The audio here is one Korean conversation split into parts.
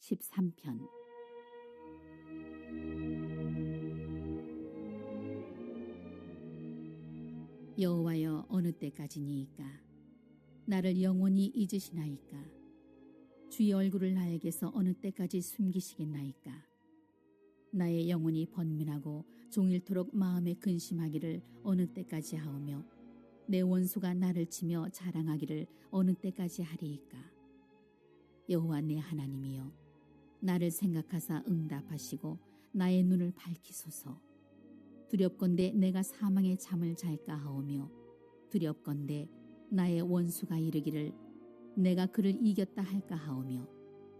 13편. 여호와여, 어느 때까지니이까? 나를 영원히 잊으시나이까? 주의 얼굴을 나에게서 어느 때까지 숨기시겠나이까? 나의 영혼이 번민하고 종일토록 마음에 근심하기를 어느 때까지 하오며, 내 원수가 나를 치며 자랑하기를 어느 때까지 하리이까? 여호와 내 하나님이여, 나를 생각하사 응답하시고 나의 눈을 밝히소서. 두렵건대 내가 사망의 잠을 잘까 하오며, 두렵건대 나의 원수가 이르기를 내가 그를 이겼다 할까 하오며,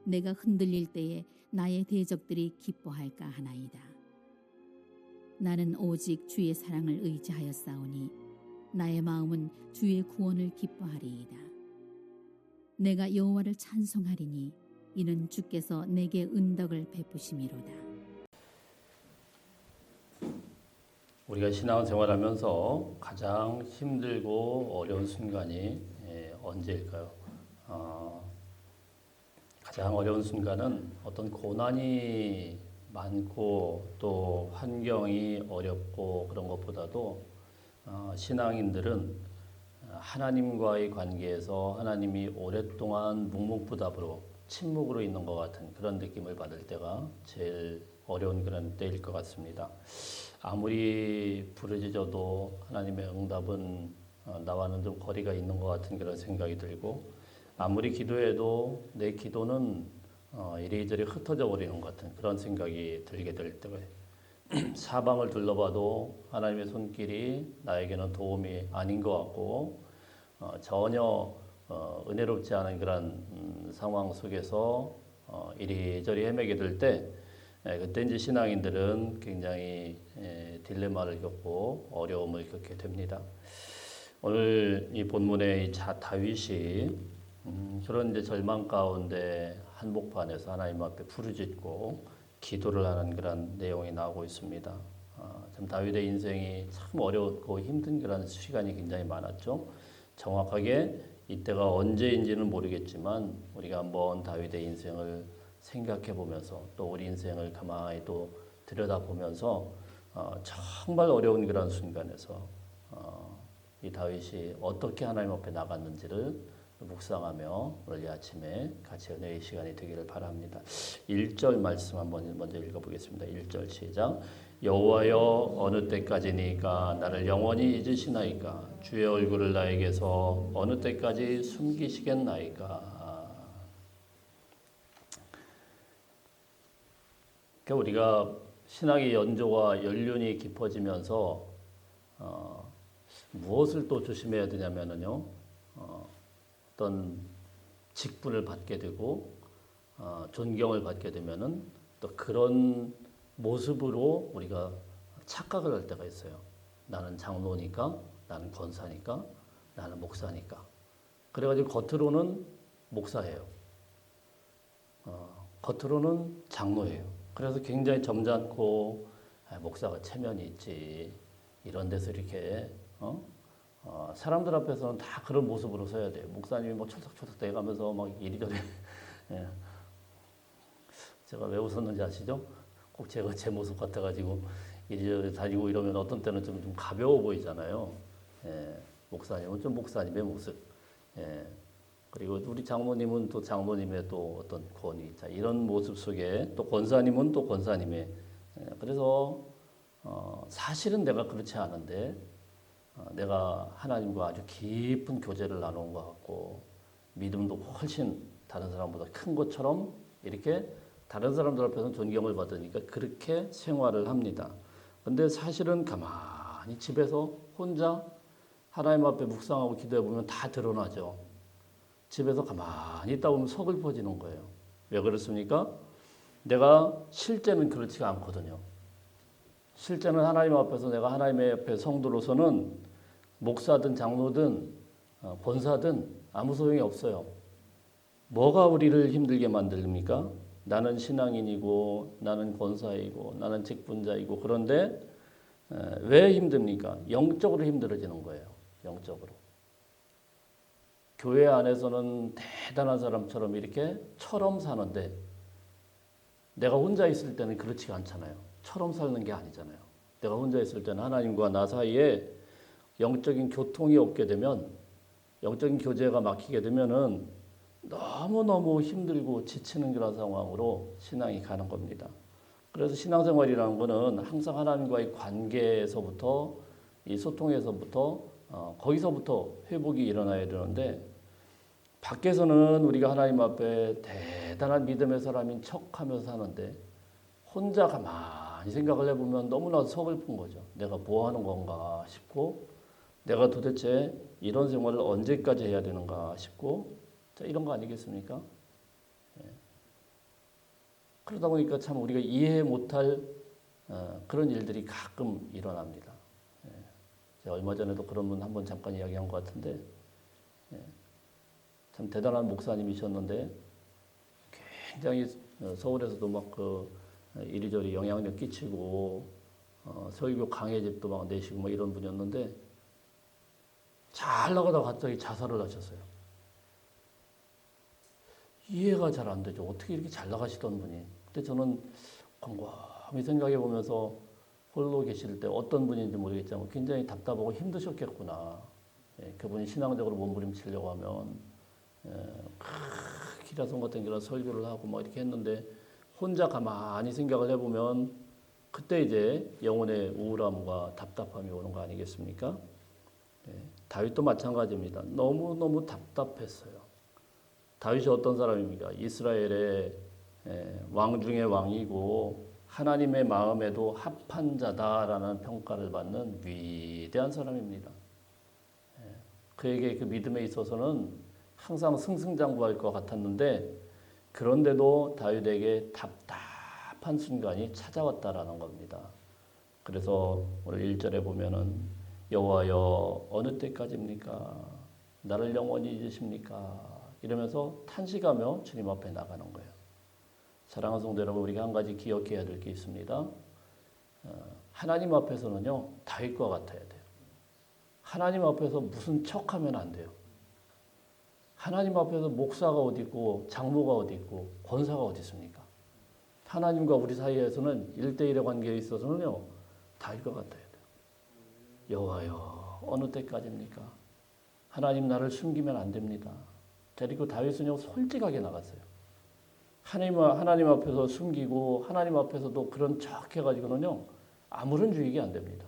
내가 흔들릴 때에 나의 대적들이 기뻐할까 하나이다. 나는 오직 주의 사랑을 의지하였사오니 나의 마음은 주의 구원을 기뻐하리이다. 내가 여호와를 찬송하리니 이는 주께서 내게 은덕을 베푸심이로다. 우리가 신앙생활하면서 가장 힘들고 어려운 순간이 언제일까요? 가장 어려운 순간은 어떤 고난이 많고 또 환경이 어렵고 그런 것보다도 신앙인들은 하나님과의 관계에서 하나님이 오랫동안 묵묵부답으로 침묵으로 있는 것 같은 그런 느낌을 받을 때가 제일 어려운 그런 때일 것 같습니다. 아무리 부르짖어도 하나님의 응답은 나와는 좀 거리가 있는 것 같은 그런 생각이 들고, 아무리 기도해도 내 기도는 이리저리 흩어져 버리는 것 같은 그런 생각이 들게 될 때가 사방을 둘러봐도 하나님의 손길이 나에게는 도움이 아닌 것 같고 전혀 은혜롭지 않은 그런 상황 속에서 이리저리 헤매게 될 때, 그때 이제 신앙인들은 굉장히 딜레마를 겪고 어려움을 겪게 됩니다. 오늘 이 본문의 다윗이 그런 이제 절망 가운데 한복판에서 하나님 앞에 부르짖고 기도를 하는 그런 내용이 나오고 있습니다. 참 다윗의 인생이 참 어렵고 힘든 그런 시간이 굉장히 많았죠. 정확하게 이때가 언제인지는 모르겠지만 우리가 한번 다윗의 인생을 생각해 보면서 또 우리 인생을 가만히 또 들여다보면서 정말 어려운 그런 순간에서 이 다윗이 어떻게 하나님 앞에 나갔는지를 묵상하며 오늘 이 아침에 같이 은혜의 시간이 되기를 바랍니다. 1절 말씀 한번 먼저 읽어보겠습니다. 1절 시작. 여호와여, 어느 때까지니까 나를 영원히 잊으시나이까? 주의 얼굴을 나에게서 어느 때까지 숨기시겠나이까? 그러니까 우리가 신앙의 연조와 연륜이 깊어지면서 무엇을 또 조심해야 되냐면요, 어떤 직분을 받게 되고 존경을 받게 되면은 또 그런 모습으로 우리가 착각을 할 때가 있어요. 나는 장로니까, 나는 권사니까, 나는 목사니까. 그래가지고 겉으로는 목사예요. 겉으로는 장로예요. 그래서 굉장히 점잖고 목사가 체면이 있지, 이런 데서 이렇게 사람들 앞에서는 다 그런 모습으로 서야 돼요. 목사님이 뭐 철석철석 대가면서 막 이리저리 예. 제가 왜 웃었는지 아시죠? 꼭 제가 제 모습 같아가지고 이리저리 다니고 이러면 어떤 때는 좀 가벼워 보이잖아요. 예. 목사님은 좀 목사님의 모습. 예. 그리고 우리 장로님은 또 장로님의 또 어떤 권위, 자, 이런 모습 속에 또 권사님은 또 권사님의, 그래서 사실은 내가 그렇지 않은데 내가 하나님과 아주 깊은 교제를 나눈 것 같고 믿음도 훨씬 다른 사람보다 큰 것처럼 이렇게 다른 사람들 앞에서는 존경을 받으니까 그렇게 생활을 합니다. 근데 사실은 가만히 집에서 혼자 하나님 앞에 묵상하고 기도해 보면 다 드러나죠. 집에서 가만히 있다 보면 서글퍼지는 거예요. 왜 그렇습니까? 내가 실제는 그렇지가 않거든요. 실제는 하나님 앞에서 내가 하나님의 앞에 성도로서는 목사든 장로든 권사든 아무 소용이 없어요. 뭐가 우리를 힘들게 만듭니까? 나는 신앙인이고 나는 권사이고 나는 직분자이고, 그런데 왜 힘듭니까? 영적으로 힘들어지는 거예요. 영적으로. 교회 안에서는 대단한 사람처럼 이렇게 처럼 사는데 내가 혼자 있을 때는 그렇지가 않잖아요. 처럼 사는 게 아니잖아요. 내가 혼자 있을 때는 하나님과 나 사이에 영적인 교통이 없게 되면, 영적인 교제가 막히게 되면은 너무너무 힘들고 지치는 그런 상황으로 신앙이 가는 겁니다. 그래서 신앙생활이라는 거는 항상 하나님과의 관계에서부터, 이 소통에서부터, 거기서부터 회복이 일어나야 되는데, 밖에서는 우리가 하나님 앞에 대단한 믿음의 사람인 척하면서 사는데, 혼자 가만히 생각을 해보면 너무나 서글픈 거죠. 내가 뭐 하는 건가 싶고, 내가 도대체 이런 생활을 언제까지 해야 되는가 싶고, 자, 이런 거 아니겠습니까? 예. 그러다 보니까 참 우리가 이해 못할 그런 일들이 가끔 일어납니다. 예. 제가 얼마 전에도 그런 분 한번 잠깐 이야기한 것 같은데, 예. 참 대단한 목사님이셨는데 굉장히 서울에서도 막 이리저리 영향력 끼치고 설교 강해집도 막 내시고 막 이런 분이었는데, 잘 나가다가 갑자기 자살을 하셨어요. 이해가 잘 안 되죠. 어떻게 이렇게 잘 나가시던 분이. 근데 저는 곰곰이 생각해 보면서 홀로 계실 때 어떤 분인지 모르겠지만 굉장히 답답하고 힘드셨겠구나. 예, 그분이 신앙적으로 몸부림치려고 하면 기라성 같은 그런 설교를 하고 뭐 이렇게 했는데, 혼자 가만히 생각을 해보면 그때 이제 영혼의 우울함과 답답함이 오는 거 아니겠습니까? 예, 다윗도 마찬가지입니다. 너무너무 답답했어요. 다윗이 어떤 사람입니까? 이스라엘의 왕 중의 왕이고 하나님의 마음에도 합한 자다라는 평가를 받는 위대한 사람입니다. 그에게 그 믿음에 있어서는 항상 승승장구할 것 같았는데, 그런데도 다윗에게 답답한 순간이 찾아왔다라는 겁니다. 그래서 오늘 1절에 보면은 여호와여 어느 때까지입니까? 나를 영원히 잊으십니까? 이러면서 탄식하며 주님 앞에 나가는 거예요. 사랑하는 성도 여러분, 우리가 한 가지 기억해야 될 게 있습니다. 하나님 앞에서는요, 다윗과 같아야 돼요. 하나님 앞에서 무슨 척하면 안 돼요. 하나님 앞에서 목사가 어디 있고 장로가 어디 있고 권사가 어디 있습니까? 하나님과 우리 사이에서는 1대1의 관계에 있어서는요, 다윗과 같아야 돼요. 여호와여 어느 때까지입니까? 하나님 나를 숨기면 안 됩니다. 그리고 다윗은요, 솔직하게 나갔어요. 하나님 앞에서 숨기고 하나님 앞에서도 그런 척 해가지고는요, 아무런 유익이 안 됩니다.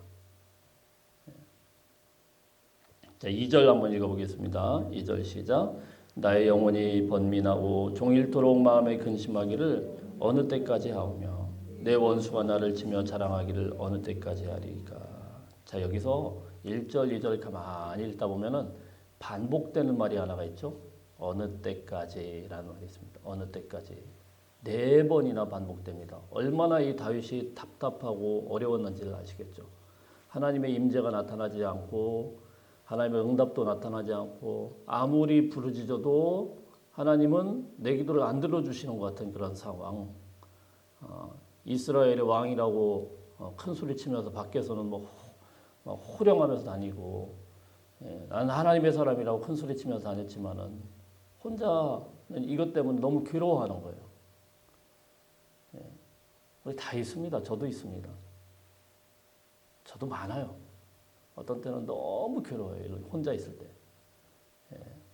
자, 2절 한번 읽어보겠습니다. 2절 시작. 나의 영혼이 번민하고 종일토록 마음에 근심하기를 어느 때까지 하오며 내 원수가 나를 치며 자랑하기를 어느 때까지 하리까. 자, 여기서 1절, 2절 가만히 읽다 보면은 반복되는 말이 하나가 있죠. 어느 때까지라는 말이 있습니다. 어느 때까지. 4번이나 반복됩니다. 얼마나 이 다윗이 답답하고 어려웠는지를 아시겠죠. 하나님의 임재가 나타나지 않고 하나님의 응답도 나타나지 않고 아무리 부르짖어도 하나님은 내 기도를 안 들어주시는 것 같은 그런 상황. 이스라엘의 왕이라고 큰 소리 치면서 밖에서는 뭐 호령하면서 다니고, 난 하나님의 사람이라고 큰 소리 치면서 다녔지만은 혼자는 이것 때문에 너무 괴로워하는 거예요. 우리 다 있습니다. 저도 있습니다. 저도 많아요. 어떤 때는 너무 괴로워요. 혼자 있을 때.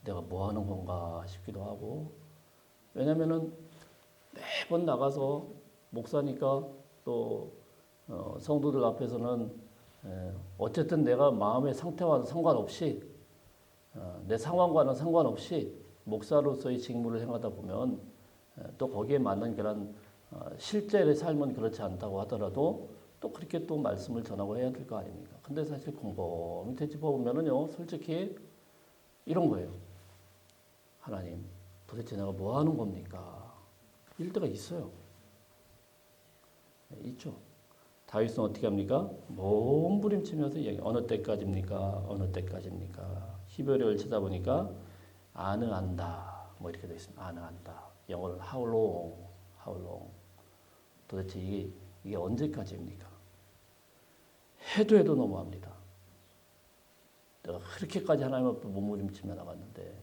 내가 뭐 하는 건가 싶기도 하고. 왜냐면은 매번 나가서 목사니까 또 성도들 앞에서는 어쨌든 내가 마음의 상태와는 상관없이 내 상황과는 상관없이 목사로서의 직무를 행하다 보면 또 거기에 맞는 그런 실제의 삶은 그렇지 않다고 하더라도 또 그렇게 또 말씀을 전하고 해야 될 거 아닙니까? 근데 사실 곰곰이 되짚어 보면은요, 솔직히 이런 거예요. 하나님, 도대체 내가 뭐 하는 겁니까? 이럴 때가 있어요. 있죠. 다윗은 어떻게 합니까? 몸부림치면서 얘기. 어느 때까지입니까? 어느 때까지입니까? 히브리어를 찾아보니까 아느한다. 뭐 이렇게 되어 있습니다. 아느한다. 영어로는 how long, how long. 도대체 이게 언제까지입니까? 해도 너무합니다. 내가 그렇게까지 하나님 앞에 몸부림치며 나갔는데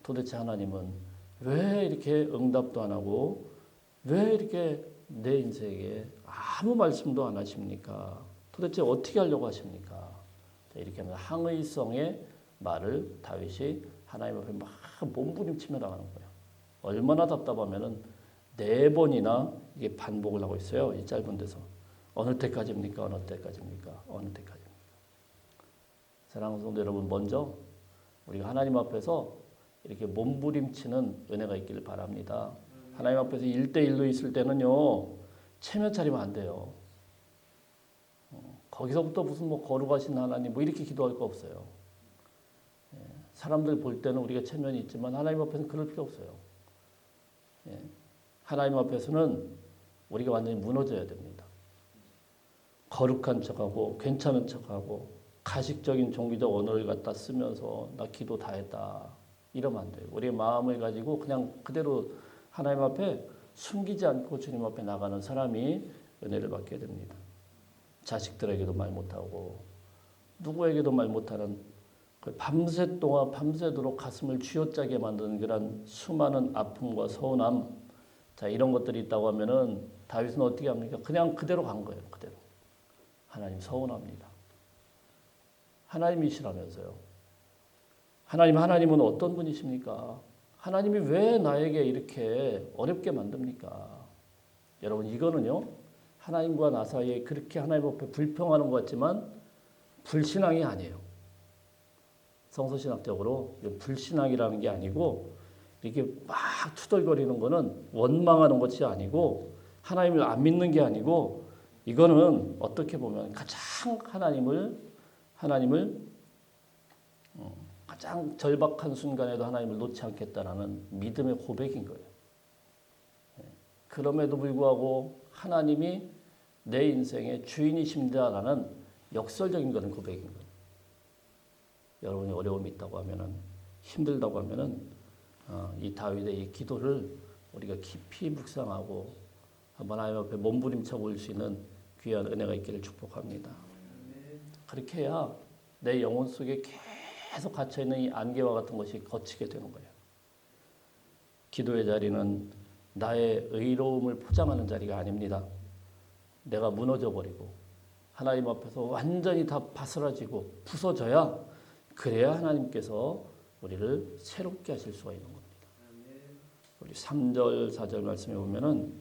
도대체 하나님은 왜 이렇게 응답도 안 하고 왜 이렇게 내 인생에 아무 말씀도 안 하십니까? 도대체 어떻게 하려고 하십니까? 이렇게 하면 항의성의 말을 다윗이 하나님 앞에 막 몸부림치며 나가는 거예요. 얼마나 답답하면은 4번이나 이게 반복을 하고 있어요. 이 짧은 데서. 어느 때까지입니까? 어느 때까지입니까? 어느 때까지입니까? 사랑하는 성도 여러분, 먼저 우리가 하나님 앞에서 이렇게 몸부림치는 은혜가 있기를 바랍니다. 하나님 앞에서 1대1로 있을 때는요, 체면 차리면 안 돼요. 거기서부터 무슨 뭐 거룩하신 하나님 뭐 이렇게 기도할 거 없어요. 사람들 볼 때는 우리가 체면이 있지만 하나님 앞에서는 그럴 필요 없어요. 하나님 앞에서는 우리가 완전히 무너져야 됩니다. 거룩한 척하고 괜찮은 척하고 가식적인 종교적 언어를 갖다 쓰면서 나 기도 다 했다 이러면 안 돼요. 우리의 마음을 가지고 그냥 그대로 하나님 앞에 숨기지 않고 주님 앞에 나가는 사람이 은혜를 받게 됩니다. 자식들에게도 말 못하고 누구에게도 말 못하는 밤새 동안 밤새도록 가슴을 쥐어짜게 만드는 그런 수많은 아픔과 서운함, 자 이런 것들이 있다고 하면은 다윗은 어떻게 합니까? 그냥 그대로 간 거예요. 그대로. 하나님 서운합니다. 하나님이시라면서요. 하나님은 어떤 분이십니까? 하나님이 왜 나에게 이렇게 어렵게 만듭니까? 여러분 이거는요. 하나님과 나 사이에 그렇게 하나님 앞에 불평하는 것 같지만 불신앙이 아니에요. 성서신학적으로 불신앙이라는 게 아니고 이렇게 막 투덜거리는 거는 원망하는 것이 아니고 하나님을 안 믿는 게 아니고 이거는 어떻게 보면 가장 하나님을 가장 절박한 순간에도 하나님을 놓지 않겠다라는 믿음의 고백인 거예요. 그럼에도 불구하고 하나님이 내 인생의 주인이십니다라는 역설적인 그런 고백인 거예요. 여러분이 어려움이 있다고 하면은 힘들다고 하면은 이 다윗의 이 기도를 우리가 깊이 묵상하고 한번 하나님 앞에 몸부림쳐 볼 수 있는 귀한 은혜가 있기를 축복합니다. 그렇게 해야 내 영혼 속에 계속 갇혀있는 이 안개와 같은 것이 거치게 되는 거예요. 기도의 자리는 나의 의로움을 포장하는 자리가 아닙니다. 내가 무너져버리고 하나님 앞에서 완전히 다 바스라지고 부서져야 그래야 하나님께서 우리를 새롭게 하실 수가 있는 겁니다. 우리 3절, 4절 말씀에 보면은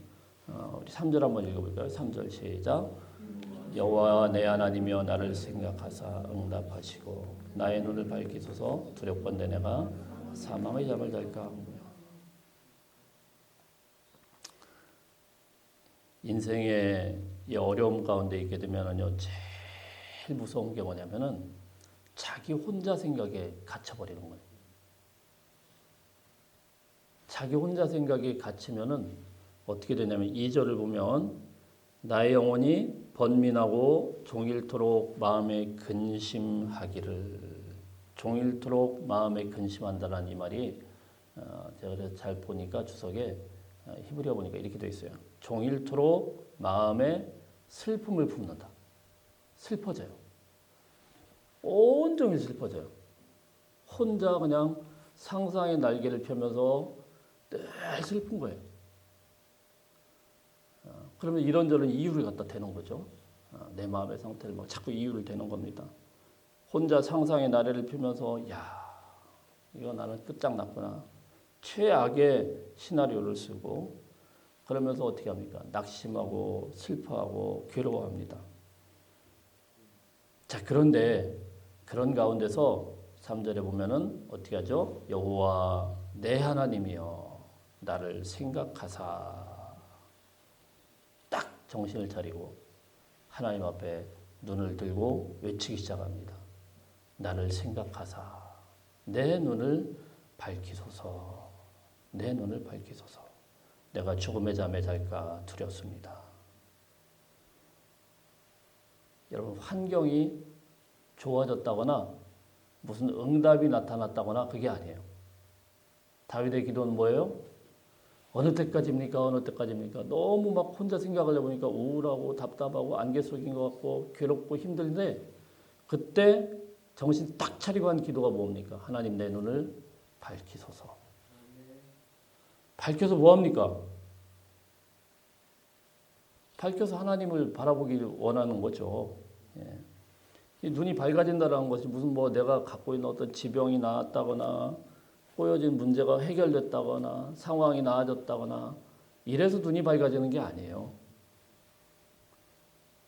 우리 3절 한번 읽어볼까요? 3절 시작. 여호와 내 하나님이여 나를 생각하사 응답하시고 나의 눈을 밝히소서. 두렵건대 내가 사망의 잠을 잘까. 인생의 이 어려움 가운데 있게 되면은요, 제일 무서운 게 뭐냐면은 자기 혼자 생각에 갇혀버리는 거예요. 자기 혼자 생각에 갇히면은 어떻게 되냐면 2절을 보면 나의 영혼이 번민하고 종일토록 마음에 근심하기를. 종일토록 마음에 근심한다는 이 말이 제가 그래서 잘 보니까 주석에 히브리어 보니까 이렇게 되어 있어요. 종일토록 마음에 슬픔을 품는다. 슬퍼져요. 온종일 슬퍼져요. 혼자 그냥 상상의 날개를 펴면서 늘 슬픈 거예요. 그러면 이런저런 이유를 갖다 대는 거죠. 내 마음의 상태를 막 자꾸 이유를 대는 겁니다. 혼자 상상의 나래를 펴면서 야 이거 나는 끝장났구나. 최악의 시나리오를 쓰고 그러면서 어떻게 합니까? 낙심하고 슬퍼하고 괴로워합니다. 자 그런데 그런 가운데서 3절에 보면은 어떻게 하죠? 여호와 내 하나님이여 나를 생각하사. 딱 정신을 차리고 하나님 앞에 눈을 들고 외치기 시작합니다. 나를 생각하사 내 눈을 밝히소서. 내 눈을 밝히소서. 내가 죽음의 잠에 잘까 두렵습니다. 여러분 환경이 좋아졌다거나 무슨 응답이 나타났다거나 그게 아니에요. 다윗의 기도는 뭐예요? 어느 때까지입니까? 어느 때까지입니까? 너무 막 혼자 생각하다 보니까 우울하고 답답하고 안개 속인 것 같고 괴롭고 힘든데 그때 정신 딱 차리고 한 기도가 뭡니까? 하나님 내 눈을 밝히소서. 밝혀서 뭐합니까? 밝혀서 하나님을 바라보길 원하는 거죠. 예. 이 눈이 밝아진다는 것이 무슨 뭐 내가 갖고 있는 어떤 지병이 나았다거나 꼬여진 문제가 해결됐다거나 상황이 나아졌다거나 이래서 눈이 밝아지는 게 아니에요.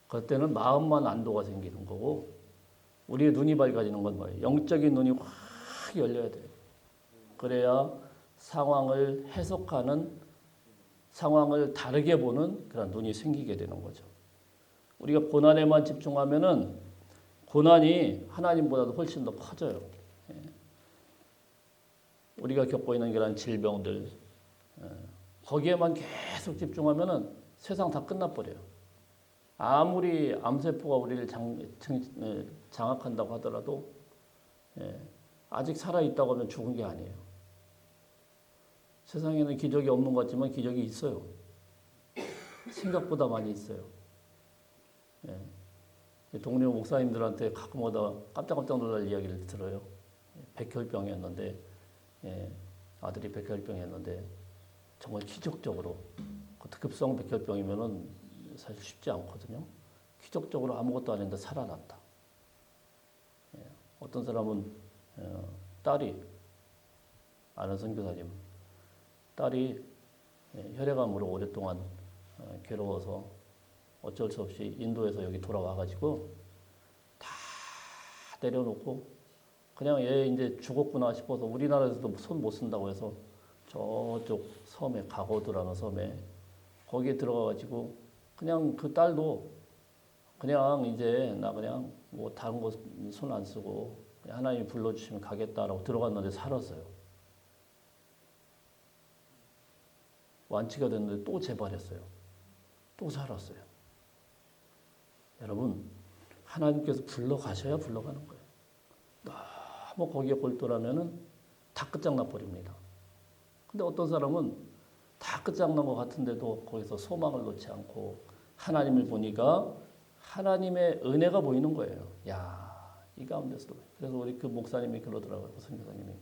그때는 마음만 안도가 생기는 거고 우리의 눈이 밝아지는 건 뭐예요? 영적인 눈이 확 열려야 돼요. 그래야 상황을 해석하는 상황을 다르게 보는 그런 눈이 생기게 되는 거죠. 우리가 고난에만 집중하면은 고난이 하나님보다도 훨씬 더 커져요. 우리가 겪고 있는 그런 질병들 거기에만 계속 집중하면은 세상 다 끝나버려요. 아무리 암세포가 우리를 장악한다고 하더라도 아직 살아있다고 하면 죽은 게 아니에요. 세상에는 기적이 없는 것 같지만 기적이 있어요. 생각보다 많이 있어요. 동료 목사님들한테 가끔마다 깜짝깜짝 놀랄 이야기를 들어요. 백혈병이었는데 아들이 백혈병이었는데 정말 기적적으로 특급성 백혈병이면은 사실 쉽지 않거든요. 기적적으로 아무것도 안 했는데 살아났다. 어떤 사람은 딸이 아는 선교사님 딸이 혈액암으로 오랫동안 괴로워서 어쩔 수 없이 인도에서 여기 돌아와가지고 다 내려놓고 그냥 얘 이제 죽었구나 싶어서 우리나라에서도 손 못 쓴다고 해서 저쪽 섬에 가고드라는 섬에 거기에 들어가가지고 그냥 그 딸도 그냥 이제 나 그냥 뭐 다른 거 손 안 쓰고 하나님이 불러주시면 가겠다라고 들어갔는데 살았어요. 완치가 됐는데 또 재발했어요. 또 살았어요. 여러분 하나님께서 불러가셔야 불러가는 거예요. 너무 거기에 골똘하면은 다 끝장나 버립니다. 근데 어떤 사람은 다 끝장난 것 같은데도 거기서 소망을 놓지 않고 하나님을 보니까 하나님의 은혜가 보이는 거예요. 야, 이 가운데서도. 그래서 우리 그 목사님이 그러더라고요. 그 선교사님이.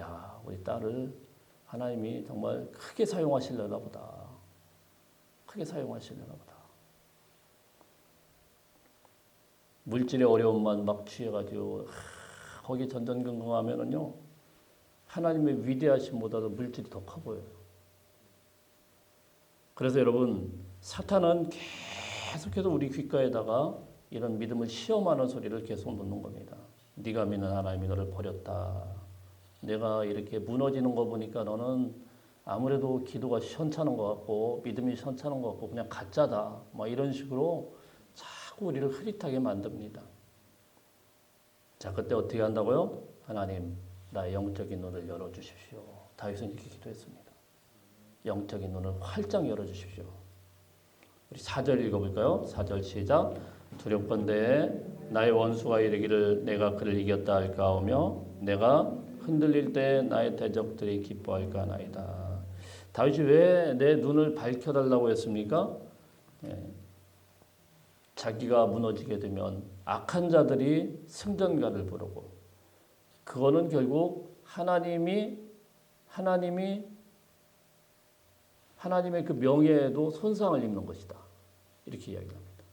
야, 우리 딸을 하나님이 정말 크게 사용하시려나 보다. 크게 사용하시려나 보다. 물질의 어려움만 막 취해가지고 거기 전전긍긍하면은요 하나님의 위대하심보다도 물질이 더 커 보여요. 그래서 여러분 사탄은 계속해서 우리 귓가에다가 이런 믿음을 시험하는 소리를 계속 놓는 겁니다. 네가 믿는 하나님이 너를 버렸다. 내가 이렇게 무너지는 거 보니까 너는 아무래도 기도가 시원찮은 것 같고 믿음이 시원찮은 것 같고 그냥 가짜다. 막 이런 식으로 자꾸 우리를 흐릿하게 만듭니다. 자, 그때 어떻게 한다고요? 하나님, 나의 영적인 눈을 열어주십시오. 다윗은 이렇게 기도했습니다. 영적인 눈을 활짝 열어주십시오. 우리 4절 읽어볼까요? 4절 시작. 두렵건대 나의 원수가 이르기를 내가 그를 이겼다 할까 하며 내가 흔들릴 때 나의 대적들이 기뻐할까 하나이다. 다윗이 왜 내 눈을 밝혀달라고 했습니까? 자기가 무너지게 되면 악한 자들이 승전가를 부르고 그거는 결국 하나님의 그 명예에도 손상을 입는 것이다. 이렇게 이야기합니다.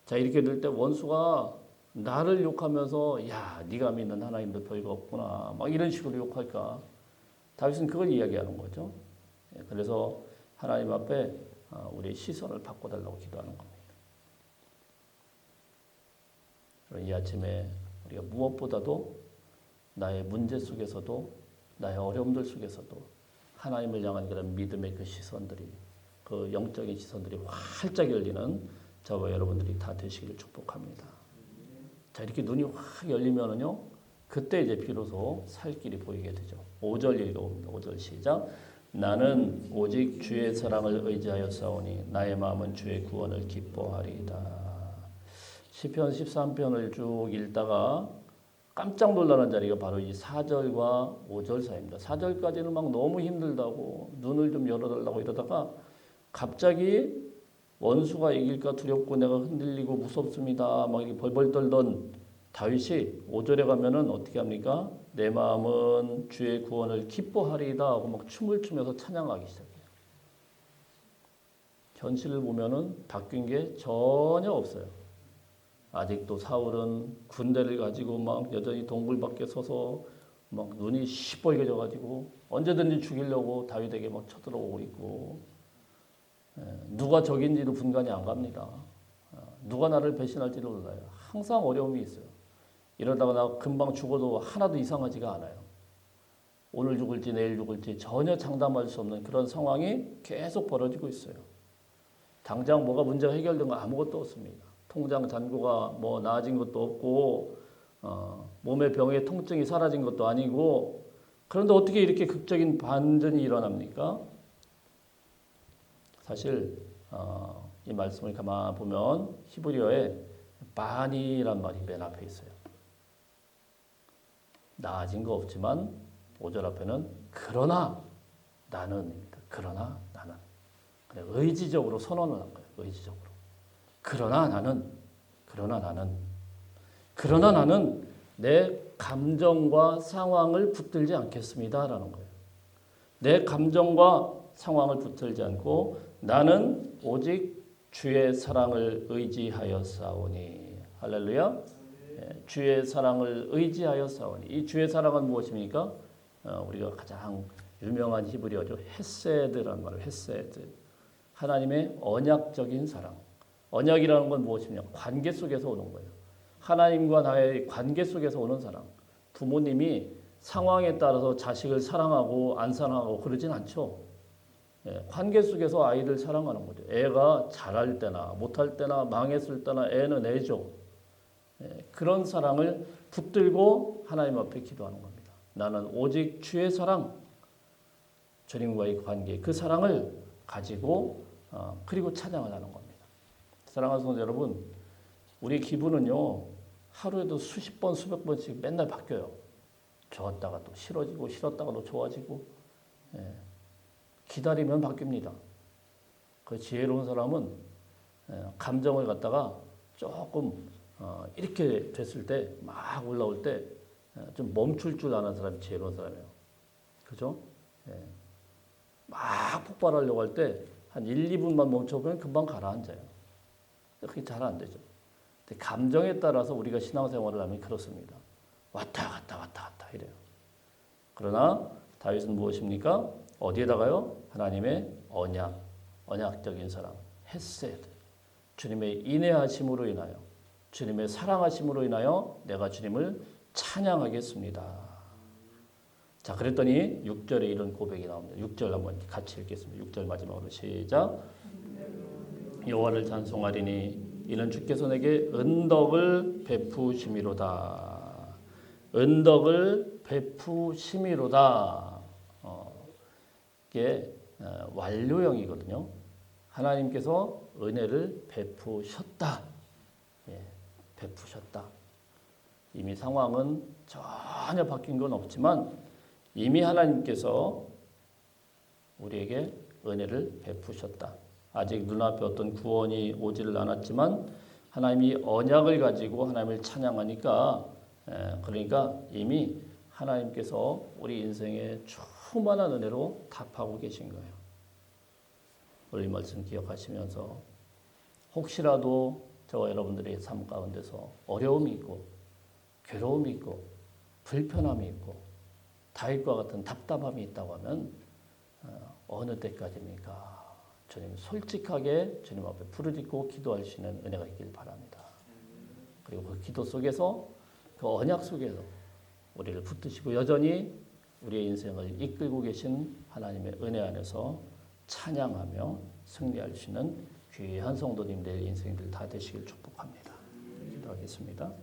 자, 이렇게 될 때 원수가 나를 욕하면서 야, 네가 믿는 하나님도 별거 없구나. 막 이런 식으로 욕할까. 다윗은 그걸 이야기하는 거죠. 그래서 하나님 앞에 우리의 시선을 바꿔달라고 기도하는 겁니다. 이 아침에 우리가 무엇보다도 나의 문제 속에서도 나의 어려움들 속에서도 하나님을 향한 그런 믿음의 그 시선들이 그 영적인 시선들이 활짝 열리는 저와 여러분들이 다 되시기를 축복합니다. 자, 이렇게 눈이 확 열리면은요 그때 이제 비로소 살 길이 보이게 되죠. 5절 읽어봅니다. 5절 시작. 나는 오직 주의 사랑을 의지하여 싸우니 나의 마음은 주의 구원을 기뻐하리이다. 시편 13편을 쭉 읽다가 깜짝 놀라는 자리가 바로 이 4절과 5절 사이입니다. 4절까지는 막 너무 힘들다고 눈을 좀 열어달라고 이러다가 갑자기 원수가 이길까 두렵고 내가 흔들리고 무섭습니다. 막 이렇게 벌벌 떨던 다윗이 5절에 가면은 어떻게 합니까? 내 마음은 주의 구원을 기뻐하리이다 하고 막 춤을 추면서 찬양하기 시작해요. 현실을 보면은 바뀐 게 전혀 없어요. 아직도 사울은 군대를 가지고 막 여전히 동굴 밖에 서서 막 눈이 시뻘게 져가지고 언제든지 죽이려고 다윗에게 막 쳐들어오고 있고, 누가 적인지도 분간이 안 갑니다. 누가 나를 배신할지도 몰라요. 항상 어려움이 있어요. 이러다가 나 금방 죽어도 하나도 이상하지가 않아요. 오늘 죽을지 내일 죽을지 전혀 장담할 수 없는 그런 상황이 계속 벌어지고 있어요. 당장 뭐가 문제가 해결된 거 아무것도 없습니다. 통장 잔고가 뭐 나아진 것도 없고, 몸의 병의 통증이 사라진 것도 아니고, 그런데 어떻게 이렇게 극적인 반전이 일어납니까? 사실 이 말씀을 가만 보면 히브리어에 바니란 말이 맨 앞에 있어요. 나아진 거 없지만 5절 앞에는 그러나 나는입니다. 그러나 나는. 의지적으로 선언을 한 거예요. 의지적으로. 그러나 나는 내 감정과 상황을 붙들지 않겠습니다라는 거예요. 내 감정과 상황을 붙들지 않고 나는 오직 주의 사랑을 의지하여 싸우니. 할렐루야. 주의 사랑을 의지하여 싸우니. 이 주의 사랑은 무엇입니까? 우리가 가장 유명한 히브리어죠. 헤세드라는 말을 헤세드. 하나님의 언약적인 사랑. 언약이라는 건 무엇이냐? 관계 속에서 오는 거예요. 하나님과 나의 관계 속에서 오는 사랑. 부모님이 상황에 따라서 자식을 사랑하고 안 사랑하고 그러진 않죠. 관계 속에서 아이를 사랑하는 거죠. 애가 잘할 때나 못할 때나 망했을 때나 애는 애죠. 그런 사랑을 붙들고 하나님 앞에 기도하는 겁니다. 나는 오직 주의 사랑, 주님과의 관계, 그 사랑을 가지고 그리고 찬양을 하는 겁니다. 사랑하는 성도 여러분, 우리 기분은요 하루에도 수십 번, 수백 번씩 맨날 바뀌어요. 좋았다가 또 싫어지고 싫었다가 또 좋아지고, 기다리면 바뀝니다. 그 지혜로운 사람은 감정을 갖다가 조금 이렇게 됐을 때 막 올라올 때 좀 멈출 줄 아는 사람이 지혜로운 사람이에요. 그죠? 막 폭발하려고 할 때 한 1, 2분만 멈춰보면 금방 가라앉아요. 그게 잘 안 되죠. 근데 감정에 따라서 우리가 신앙생활을 하면 그렇습니다. 왔다 갔다 이래요. 그러나 다윗은 무엇입니까? 어디에다가요? 하나님의 언약적인 사랑, 헤세드. 주님의 인내하심으로 인하여, 주님의 사랑하심으로 인하여 내가 주님을 찬양하겠습니다. 자, 그랬더니 6절에 이런 고백이 나옵니다. 6절 한번 같이 읽겠습니다. 6절 마지막으로 시작. 여호와를 찬송하리니 이는 주께서 내게 은덕을 베푸심이로다. 은덕을 베푸심이로다. 이게 완료형이거든요. 하나님께서 은혜를 베푸셨다. 베푸셨다. 이미 상황은 전혀 바뀐 건 없지만 이미 하나님께서 우리에게 은혜를 베푸셨다. 아직 눈앞에 어떤 구원이 오지를 않았지만 하나님이 언약을 가지고 하나님을 찬양하니까, 그러니까 이미 하나님께서 우리 인생에 충만한 은혜로 답하고 계신 거예요. 오늘 이 말씀 기억하시면서 혹시라도 저와 여러분들의 삶 가운데서 어려움이 있고 괴로움이 있고 불편함이 있고 다윗과 같은 답답함이 있다고 하면 어느 때까지입니까? 주님 솔직하게 주님 앞에 부르짖고 기도할 수 있는 은혜가 있길 바랍니다. 그리고 그 기도 속에서 그 언약 속에서 우리를 붙드시고 여전히 우리의 인생을 이끌고 계신 하나님의 은혜 안에서 찬양하며 승리할 수 있는 귀한 성도님들의 인생들 다 되시길 축복합니다. 기도하겠습니다.